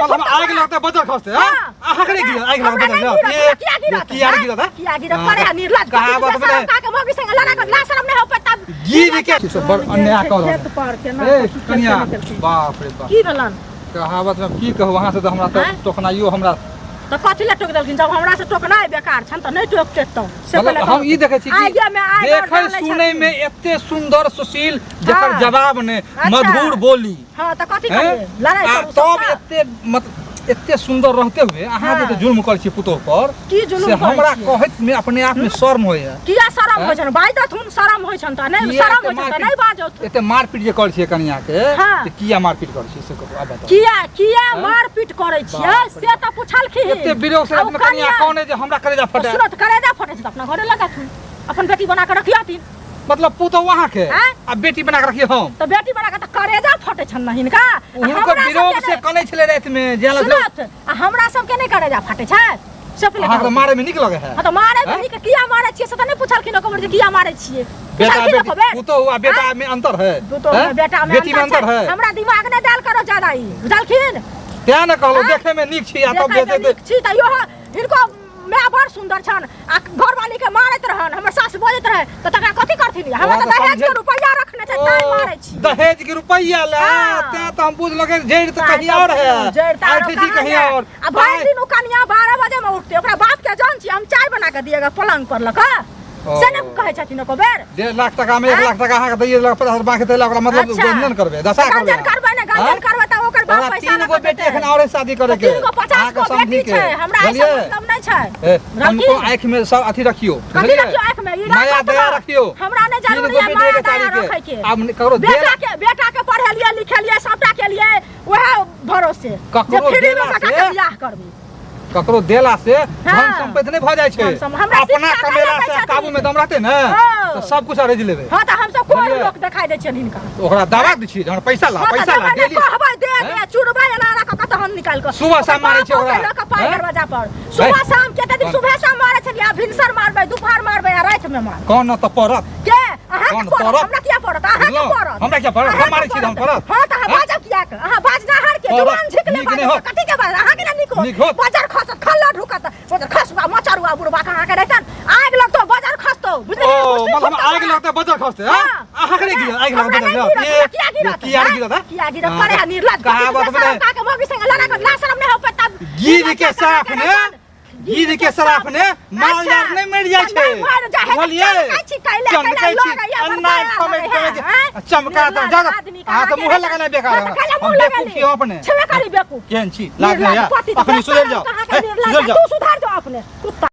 मतलब हम आग लगता बदल खसते हैं आहा करे गिरा आग लगता बदल ये किया गिरा था किया गिरा करे निर्लज कहां बात में का के मोगी संग लड़ा कर ला शर्म नहीं हो पता गिर के सब बड़ अन्याय कर ए कन्या बाप रे बाप की भेलन कहावत में की कहू वहां से तो हमरा तो टोकनाइयो हमरा तो कथि ले टोक देलखिन जब हमरा से टोकनाइ बेकार छन त नहीं टोकते तो से पहले हम ई देखे छी कि देखै सुनै में एते सुंदर सुशील जकर जवाब ने मधुर बोली हां त कथि करे लड़ाई करू तब एते मतलब एते सुंदर रहते हुए अहाँ जे जुल्म कर छी पुतो पर की जुल्म से हमरा कहत में अपने आप में शर्म होय किया शर्म होय छन बाजत हुन शर्म होय छन त नहीं शर्म होय छन त नहीं बाजत एते मारपीट जे कर छी कन्या के त किया मारपीट कर छी से अब बताओ किया मारपीट करे छियै से त पूछलखिन एते विरोध से कन्या कौन है जे हमरा करेजा फटे सुनत करेजा फटे छ त अपना घरे लगा थुन अपन बेटी बना के रखियाथिन मतलब पुतो वहां के आ बेटी बना के रखिए हम तो बेटी बना के त करेजा फटे छन नहीं का उनको विरोध से कने छले रात में जेल सुनत हमरा सब के नहीं करेजा फटे छ सब ले हां मारे में निक लगे है हां तो मारे में निक किया मारे छियै से त नहीं पूछलखिन ओकर जे किया मारे छियै बेटा पुतो हुआ बेटा में अंतर है पुतो बेटा में बेटी में अंतर है हमरा दिमाग ने डाल करो ज्यादा ही बुझलखिन त्या न कहलो देखे में निक छी आ तब बेटे निक छी त यो इनको मैं बड़ सुंदर छन आ घर वाली के मारत रहन हमर सास बोलत रहे त तका कथि करथिन हमरा त दहेज के रुपया रखने छै ताई मारै छी दहेज के रुपया ले ते त हम बुझ लगे जेड़ त कहीं और है आरटीसी कहीं और आ भाई दिन कन्या 12 बजे में उठते ओकरा बाप के जान छी हम चाय बना के दिएगा पलंग पर लका से ने कहे छथिन को बेर 1.5 लाख टका में 1 लाख टका अहाँ के दैए 50 बाकी देला ओकरा मतलब गंजन करबे दशा करबे गंजन करबे ने गंजन करबे त ओकर बाप पैसा तीन गो बेटी एखन और शादी करे के 50 गो बेटी छै हमरा ऐसा मतलब नहीं छै हमको आंख में सब अथी रखियो कथि रखियो आंख में ई माया दया रखियो हमरा ने जरूरी है माया दया रखे के अब करो बेटा के पढ़ेलिए लिखेलिए सबटा के लिए वह भरोसे जे फ्री में का बियाह करबी ककरो देला से धन संपत्ति नहीं भ जाय छै अपना कमेला से काबू में दम रहते न तो सब कुछ अरेज लेबे हां त हम सब कोई लोग दिखाई दे छै हिनका ओकरा दावा दै छी हमरा पैसा ला डेली कहबै दे चुरबै एना का कत हम निकाल के सुबह शाम मारै छै ओकरा का पाई दरवाजा पर सुबह शाम के दिन सुबह शाम मारै छै या भिनसर मारबै दोपहर मारबै आ रात में मार कौन न त परत के अहाँ के परत हमरा किया परत अहाँ के परत हमरा किया परत हम मारै छी हम परत हां त अहाँ बाजब किया के अहाँ बाजना हार के जुबान झिक ले कथि के बाज अहाँ के निको बाजार खसत खल्ला ढुकत बाजार खसबा मचरुआ बुढ़बा कहां के रहतन आग लगतो बाजार खसतो बुझलिए ओ मतलब आग लगता बदल खसते हैं अहाँ करे गिरा आग लगता बदल ये किया गिरा था किया गिरा करे निर्लज कहावत में का के मोगी संग लड़ा कर ला शर्म नहीं हो पता गिर के साफ ने गिर के सराफ ने माल यार नहीं मर जाय छै बोलिए चमकै छी अन्ना खमे चमका त जग आ त मुंह लगाना बेकार हम बेवकूफ छी अपने छवे करी बेवकूफ केन छी लाग नहीं यार अपनी सुधर जाओ तू सुधर जाओ अपने कुत्ता